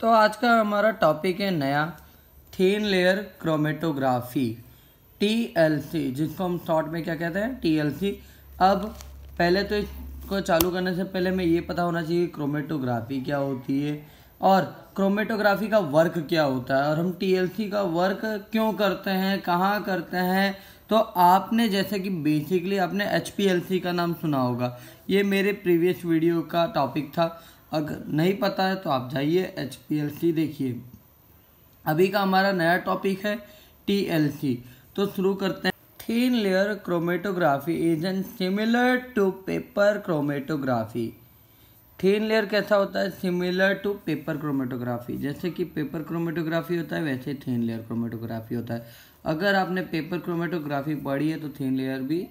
तो आज का हमारा टॉपिक है नया थिन लेयर क्रोमेटोग्राफी TLC, जिसको हम शॉर्ट में क्या कहते हैं TLC। अब पहले तो इसको चालू करने से पहले हमें ये पता होना चाहिए क्रोमेटोग्राफी क्या होती है और क्रोमेटोग्राफी का वर्क क्या होता है और हम TLC का वर्क क्यों करते हैं, कहाँ करते हैं। तो आपने जैसे कि बेसिकली आपने HPLC का नाम सुना होगा, ये मेरे प्रीवियस वीडियो का टॉपिक था। अगर नहीं पता है तो आप जाइए HPLC देखिए। अभी का हमारा नया टॉपिक है TLC, तो शुरू करते हैं। Thin layer chromatography is an similar to paper chromatography. Thin layer कैसा होता है? Similar to paper chromatography. जैसे कि पेपर क्रोमेटोग्राफी होता है वैसे थिन लेयर क्रोमेटोग्राफी होता है। अगर आपने पेपर क्रोमेटोग्राफी पढ़ी है तो थिन लेयर भी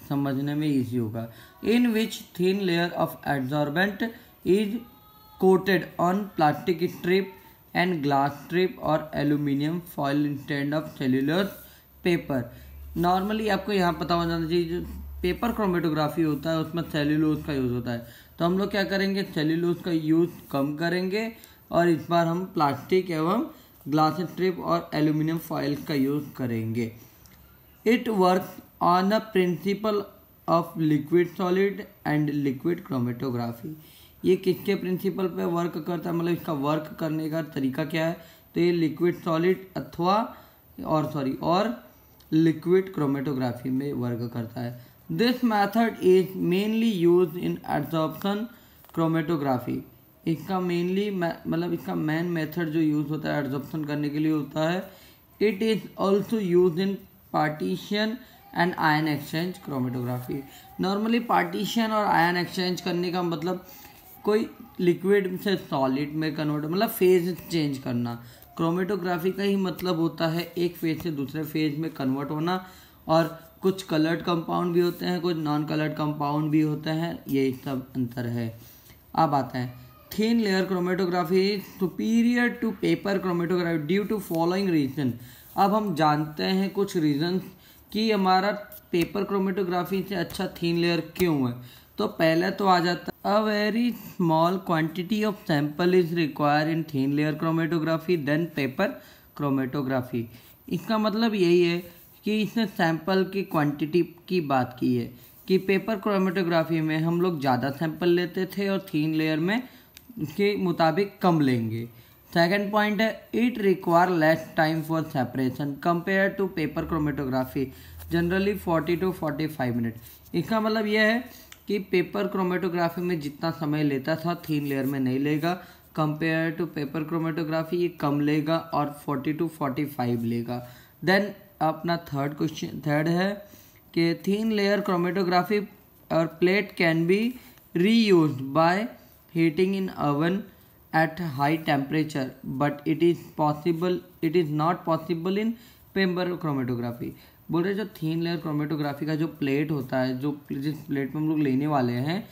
समझने में इजी होगा। In which thin layer of absorbent is coated on plastic strip and glass strip और aluminium foil instead of cellulose paper. Normally आपको यहाँ पता हो जाना चाहिए, जो पेपर क्रोमेटोग्राफी होता है उसमें सेल्यूलोज का यूज़ होता है। तो हम लोग क्या करेंगे, सेल्यूलोज का यूज़ कम करेंगे और इस बार हम प्लास्टिक एवं ग्लास स्ट्रिप और एल्यूमिनियम फॉइल का यूज़ करेंगे। It work on the principle of liquid solid and liquid chromatography. ये किसके प्रिंसिपल पे वर्क करता है, मतलब इसका वर्क करने का तरीका क्या है? तो ये लिक्विड सॉलिड अथवा और लिक्विड क्रोमेटोग्राफी में वर्क करता है। This method is mainly use in absorption chromatography. इसका मेनली मतलब इसका मेन मेथड जो यूज होता है एब्जॉर्प्शन करने के लिए होता है। It is also use in partition and ion exchange chromatography. Normally partition और आयन एक्सचेंज करने का मतलब कोई लिक्विड से सॉलिड में कन्वर्ट, मतलब फेज चेंज करना। क्रोमेटोग्राफी का ही मतलब होता है एक फेज से दूसरे फेज में कन्वर्ट होना। और कुछ कलर्ड कंपाउंड भी होते हैं, कुछ नॉन कलर्ड कंपाउंड भी होते हैं, ये सब अंतर है। अब आता है thin layer chromatography superior to paper chromatography due to following reason. अब हम जानते हैं कुछ रीजन कि हमारा पेपर क्रोमेटोग्राफी से अच्छा थिन लेयर क्यों है। तो पहले तो आ जाता है a very small quantity of sample is require in thin layer chromatography than paper chromatography. इसका मतलब यही है कि इसने सैंपल की क्वांटिटी की बात की है कि पेपर क्रोमेटोग्राफी में हम लोग ज़्यादा सैंपल लेते थे और थिन लेयर में इसके मुताबिक कम लेंगे। सेकेंड पॉइंट है it require less time for separation compare to paper chromatography generally 40 to 45 minute. इसका मतलब यह है कि पेपर क्रोमेटोग्राफी में जितना समय लेता था थिन लेयर में नहीं लेगा, कंपेयर टू पेपर क्रोमेटोग्राफी ये कम लेगा और 40 to 45 लेगा। देन अपना थर्ड है कि थिन लेयर क्रोमेटोग्राफी और plate can be reused by heating in oven at high temperature but it is not possible in paper chromatography। बोल रहे जो थिन लेयर क्रोमेटोग्राफी का जो प्लेट होता है, जो जिस प्लेट में हम लोग लेने वाले हैं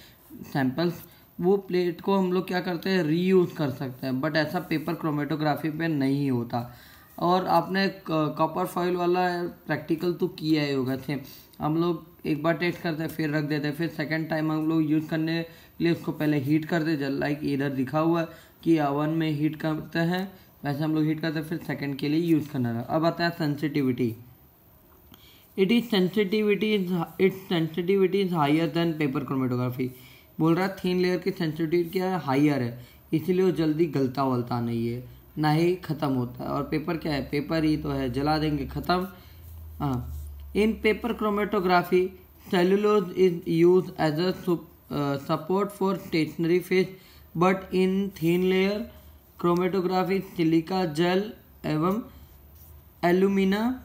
सैंपल्स, वो प्लेट को हम लोग क्या करते हैं रीयूज कर सकते हैं, बट ऐसा पेपर क्रोमेटोग्राफी पे नहीं होता। और आपने कॉपर फॉइल वाला प्रैक्टिकल तो किया ही होगा थे। हम लोग एक बार टेस्ट करते हैं फिर रख देते हैं, फिर सेकंड टाइम हम लोग यूज़ करने के लिए उसको पहले हीट करते हैं, लाइक इधर दिखा हुआ है कि ओवन में हीट करते हैं वैसे हम लोग हीट करते हैं, फिर सेकंड के लिए यूज़ करना रहा। अब आता है sensitivity. It's sensitivity is higher than paper chromatography. बोल रहा है थिन लेयर की सेंसिटिविटी क्या है, हायर है, इसीलिए वो जल्दी गलता वलता नहीं है, ना ही ख़त्म होता है। और पेपर क्या है, पेपर ही तो है, जला देंगे ख़त्म। हाँ, in paper chromatography cellulose is use as a support for stationary phase but in thin layer chromatography silica gel एवं alumina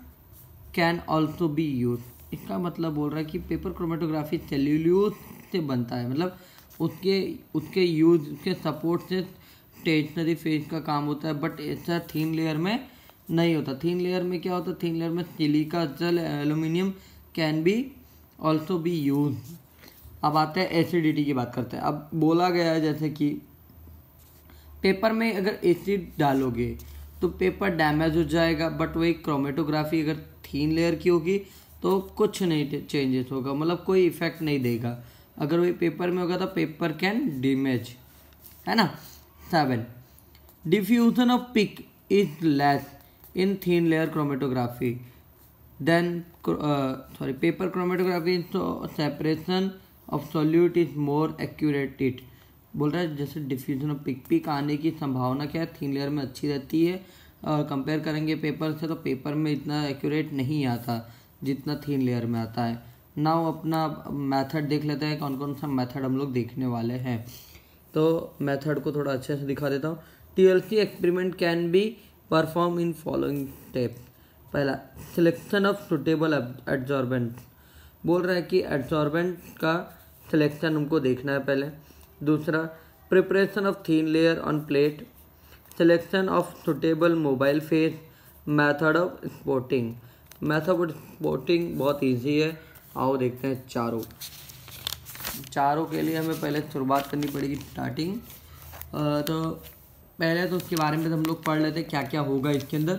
can also be use. इसका मतलब बोल रहा है कि पेपर क्रोमेटोग्राफी सेल्यूलोज से बनता है, मतलब उसके यूज उसके सपोर्ट से स्टेशनरी फेस का काम होता है, बट ऐसा थिन लेयर में नहीं होता। थिन लेयर में क्या होता है, थिन लेयर में silica gel aluminium can be also be use. अब आते हैं एसिडिटी की बात करते हैं। अब बोला गया है जैसे कि पेपर में अगर एसिड डालोगे तो पेपर डैमेज हो जाएगा, बट वही क्रोमेटोग्राफी अगर थिन लेयर की होगी तो कुछ नहीं चेंजेस होगा, मतलब कोई इफेक्ट नहीं देगा। अगर वही पेपर में होगा तो पेपर कैन डैमेज, है ना। 7 diffusion of peak is less in thin layer chromatography than paper chromatography, separation of solute is more accurate it. बोल रहा है जैसे डिफ्यूजन ऑफ पिक आने की संभावना क्या है, थिन लेयर में अच्छी रहती है, और कंपेयर करेंगे पेपर से तो पेपर में इतना एक्यूरेट नहीं आता जितना थिन लेयर में आता है। नाउ अपना मेथड देख लेते हैं, कौन कौन सा मेथड हम लोग देखने वाले हैं। तो मेथड को थोड़ा अच्छे से दिखा देता हूँ। TLC experiment can be perform in following step. पहला, सिलेक्शन ऑफ सुटेबल एड्जॉर्बेंट। बोल रहा है कि एड्जॉर्बेंट का सिलेक्शन हमको देखना है पहले। दूसरा, preparation of thin layer on plate, selection of suitable mobile face, method of spotting. Method of spotting बहुत इजी है, आओ देखते हैं चारों के लिए हमें पहले शुरुआत करनी पड़ेगी, स्टार्टिंग। तो पहले तो उसके बारे में हम लोग पढ़ लेते हैं क्या क्या होगा इसके अंदर।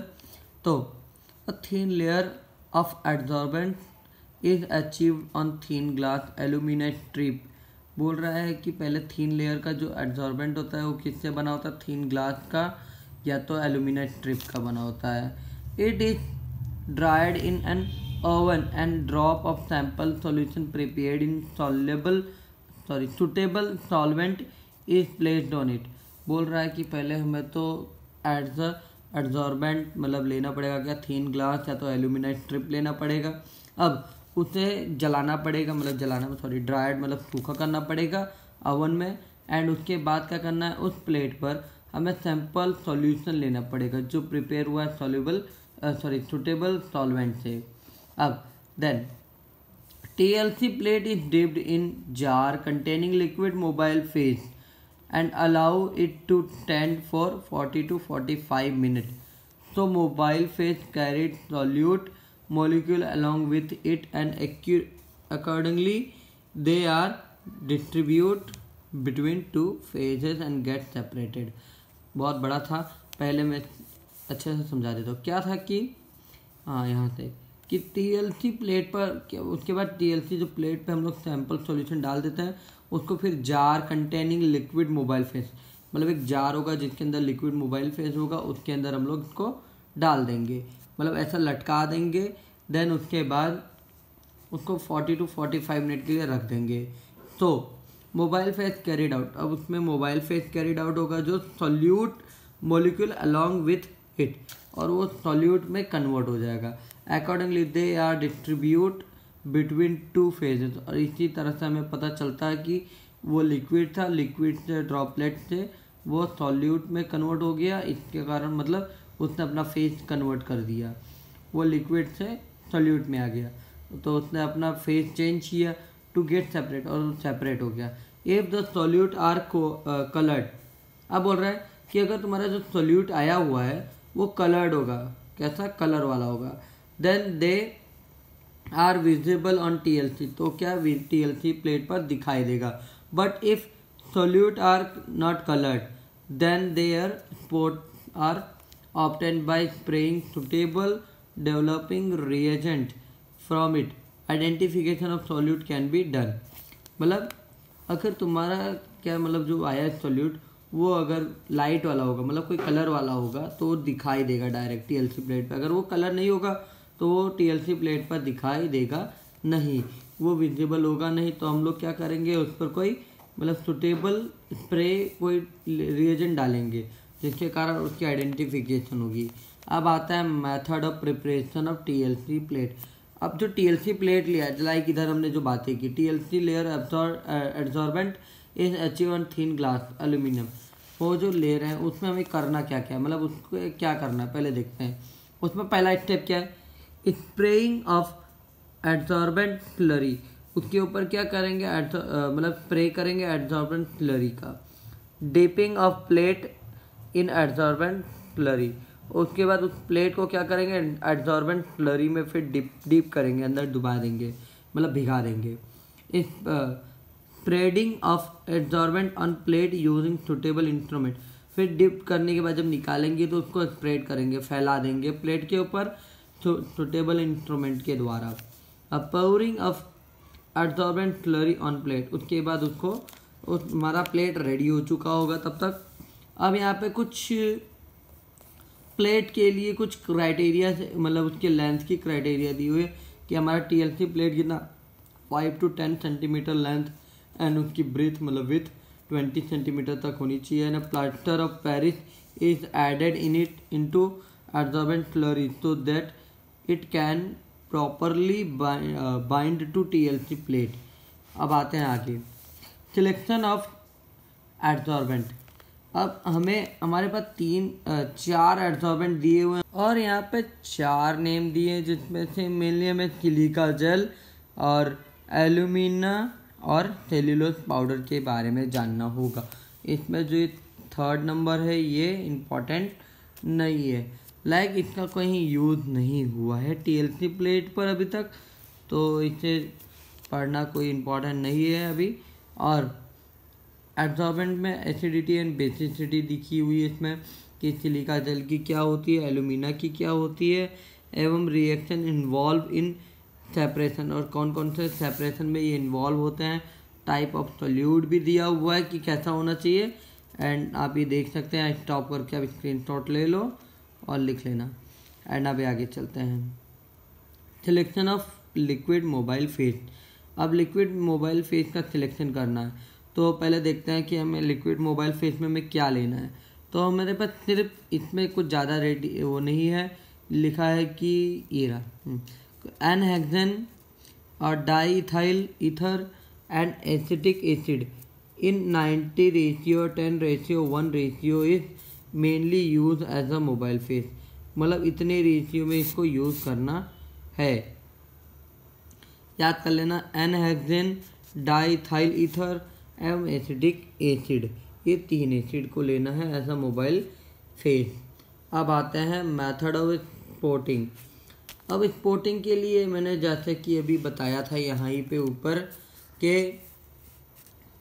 तो a thin layer of adsorbent is achieved on thin glass aluminite strip. बोल रहा है कि पहले थिन लेयर का जो एड्जॉर्बेंट होता है वो किससे बना होता है, थिन ग्लास का या तो एल्यूमिनाइट स्ट्रिप का बना होता है। It is dried in an oven and drop of sample solution prepared in suitable solvent is placed on it. बोल रहा है कि पहले हमें तो एड्जॉर्बेंट मतलब लेना पड़ेगा क्या, थिन ग्लास या तो एल्यूमिनाइट स्ट्रिप लेना पड़ेगा। अब उसे जलाना पड़ेगा, मतलब ड्राइड मतलब सूखा करना पड़ेगा ओवन में। एंड उसके बाद क्या करना है, उस प्लेट पर हमें सैंपल सॉल्यूशन लेना पड़ेगा जो प्रिपेयर हुआ है सुटेबल सॉल्वेंट से। अब then TLC plate is dipped in jar containing liquid mobile phase and allow it to stand for 40 to 45 minutes. So mobile phase carried solute molecule along with it and accordingly they are distributed between two phases and get separated. बहुत बड़ा था, पहले मैं अच्छे से समझा देता हूँ। क्या था कि यहाँ से कि TLC प्लेट पर, उसके बाद TLC जो प्लेट पे हम लोग सैंपल सॉल्यूशन डाल देते हैं, उसको फिर jar containing liquid mobile phase, मतलब एक जार होगा जिसके अंदर लिक्विड मोबाइल फेस होगा, उसके अंदर हम लोग उसको डाल देंगे, मतलब ऐसा लटका देंगे। देन उसके बाद उसको 40 to 45 मिनट के लिए रख देंगे। तो मोबाइल फेस कैरिड आउट, अब उसमें मोबाइल फेस कैरिड आउट होगा जो solute molecule along with it, और वो सॉल्यूट में कन्वर्ट हो जाएगा। Accordingly they are distribute between two phases, और इसी तरह से हमें पता चलता है कि वो लिक्विड था, लिक्विड से ड्रॉपलेट से वो सॉल्यूट में कन्वर्ट हो गया, इसके कारण मतलब उसने अपना फेज कन्वर्ट कर दिया, वो लिक्विड से सॉल्यूट में आ गया, तो उसने अपना फेज चेंज किया टू गेट सेपरेट, और सेपरेट हो गया। If the solute are coloured, अब बोल रहा है कि अगर तुम्हारा जो सॉल्यूट आया हुआ है वो कलर्ड होगा, कैसा, कलर वाला होगा, then they are visible on TLC, तो क्या TLC प्लेट पर दिखाई देगा। But if solute are not coloured then their spot are obtained by spraying suitable developing reagent from it, identification of solute can be done. मतलब अगर तुम्हारा क्या मतलब जो आया है सॉल्यूट वो अगर लाइट वाला होगा, मतलब कोई कलर वाला होगा, तो वो दिखाई देगा डायरेक्ट TLC प्लेट पर। अगर वो कलर नहीं होगा तो वो TLC प्लेट पर दिखाई देगा नहीं, वो विजिबल होगा नहीं। तो हम लोग क्या करेंगे, उस पर कोई मतलब सुटेबल स्प्रे, कोई रिएजेंट डालेंगे जिसके कारण उसकी आइडेंटिफिकेशन होगी। अब आता है method of preparation of TLC plate. अब जो TLC प्लेट लिया, लाइक इधर हमने जो बातें की, TLC layer absorbent is achieve on thin glass aluminium, वो जो लेयर है उसमें हमें करना क्या क्या है, मतलब उसको क्या करना है पहले देखते हैं। उसमें पहला स्टेप क्या है, स्प्रेइंग ऑफ एड्जॉर्बेंट स्लरी, उसके ऊपर क्या करेंगे, मतलब स्प्रे करेंगे एड्जॉर्बेंट स्लरी का। Dipping of plate in adsorbent slurry, उसके बाद उस प्लेट को क्या करेंगे, एड्जॉर्बेंट स्लरी में फिर डीप करेंगे, अंदर डुबा देंगे, मतलब भिगा देंगे। इस spreading of adsorbent on plate using suitable instrument, फिर डिप करने के बाद जब निकालेंगे तो उसको स्प्रेड करेंगे, फैला देंगे प्लेट के ऊपर सुटेबल इंस्ट्रूमेंट के द्वारा। अब pouring of adsorbent slurry on plate, उसके बाद उसको हमारा प्लेट रेडी हो चुका होगा तब तक। अब यहाँ पे कुछ प्लेट के लिए कुछ क्राइटेरिया, मतलब उसके लेंथ की क्राइटेरिया दी हुई है कि हमारा TLC प्लेट कितना 5 to 10 सेंटीमीटर लेंथ एंड उसकी ब्रीथ मतलब विथ 20 सेंटीमीटर तक होनी चाहिए। And plaster of Paris is added in it into absorbent slurry so that it can properly bind to TLC plate. अब आते हैं आगे, सिलेक्शन ऑफ एब्जॉर्बेंट। अब हमारे पास 4 एब्जॉर्बेंट दिए हुए हैं और यहाँ पे 4 नेम दिए हैं, जिसमें से मेनली हमें सिलिका जेल और एल्यूमिना और सेल्यूलोज पाउडर के बारे में जानना होगा। इसमें जो 3rd नंबर है ये इम्पोर्टेंट नहीं है, लाइक इसका कहीं यूज़ नहीं हुआ है TLC प्लेट पर अभी तक, तो इसे पढ़ना कोई इम्पोर्टेंट नहीं है अभी। और एब्जॉर्बेंट में एसिडिटी एंड बेसिसिटी दिखी हुई है इसमें कि सिलिका जेल की क्या होती है, एल्यूमिना की क्या होती है, एवं रिएक्शन इन्वॉल्व इन सेपरेशन और कौन कौन से सेपरेशन में ये इन्वॉल्व होते हैं। टाइप ऑफ सोल्यूट भी दिया हुआ है कि कैसा होना चाहिए, एंड आप ये देख सकते हैं। स्टॉप करके आप स्क्रीनशॉट ले लो और लिख लेना। एंड अभी आगे चलते हैं, selection of liquid mobile face. अब लिक्विड मोबाइल फेस का सिलेक्शन करना है, तो पहले देखते हैं कि हमें लिक्विड मोबाइल फेस में हमें क्या लेना है। तो मेरे पास सिर्फ इसमें कुछ ज़्यादा रेडी वो नहीं है, लिखा है कि ये रहा एनहेक्सेन और diethyl ether and acetic acid in 90:10:1 ratio is mainly use as a mobile phase. मतलब इतने रेशियो में इसको यूज़ करना है, याद कर लेना। एनहेक्सेन, डाईइथाइल ईथर एवं एसिडिक एसिड, ये 3 एसिड को लेना है एज अ मोबाइल फेस। अब आते हैं मेथड ऑफ स्पोर्टिंग। अब स्पोर्टिंग के लिए मैंने जैसे कि अभी बताया था यहाँ ही पे ऊपर के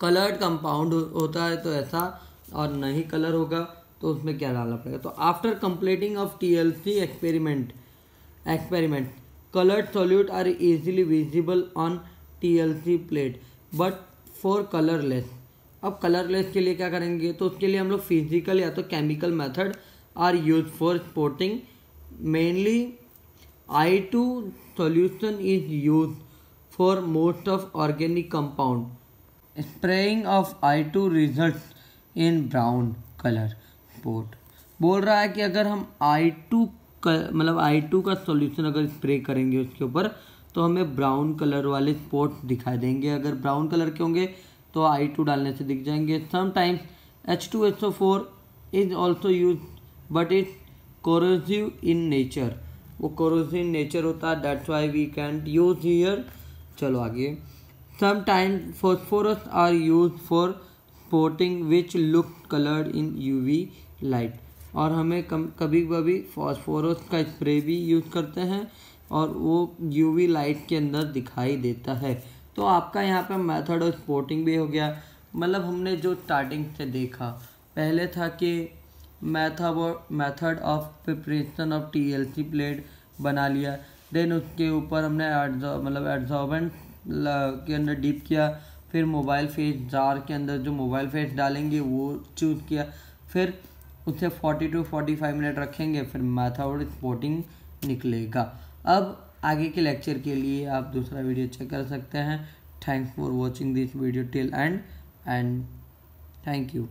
कलर्ड कंपाउंड होता है तो ऐसा, और नहीं कलर होगा तो उसमें क्या डालना पड़ेगा। तो after completing of TLC experiment colored solute are easily visible on TLC plate but for colorless। अब कलरलेस के लिए क्या करेंगे, तो उसके लिए हम लोग फिजिकल या तो chemical method are use for spotting. Mainly I2 solution is used for most of organic compound. Spraying of I2 results in brown color spot। बोल रहा है कि अगर हम I2 का सॉल्यूशन अगर स्प्रे करेंगे उसके ऊपर तो हमें ब्राउन कलर वाले स्पॉट्स दिखाई देंगे। अगर ब्राउन कलर के होंगे तो I2 डालने से दिख जाएंगे। Sometimes H2SO4 is also use but it's corrosive in nature. वो कोरोसिव नेचर होता है, that's why we can't use here. चलो आगे, sometimes phosphorus are use for spotting which look coloured in UV light. और हमें कभी कभी फॉस्फोरस का स्प्रे भी यूज़ करते हैं और वो UV लाइट के अंदर दिखाई देता है। तो आपका यहाँ पे मेथड ऑफ स्पोर्टिंग भी हो गया। मतलब हमने जो स्टार्टिंग से देखा, पहले था कि method of preparation of TLC plate बना लिया, देन उसके ऊपर हमने एड्जॉर्बेंट के अंदर डिप किया, फिर मोबाइल फेस जार के अंदर जो मोबाइल फेस डालेंगे वो चूज़ किया, फिर उसे 40 to 45 मिनट रखेंगे, फिर मेथड स्पोर्टिंग निकलेगा। अब आगे के लेक्चर के लिए आप दूसरा वीडियो चेक कर सकते हैं। Thanks for watching this video till and thank you.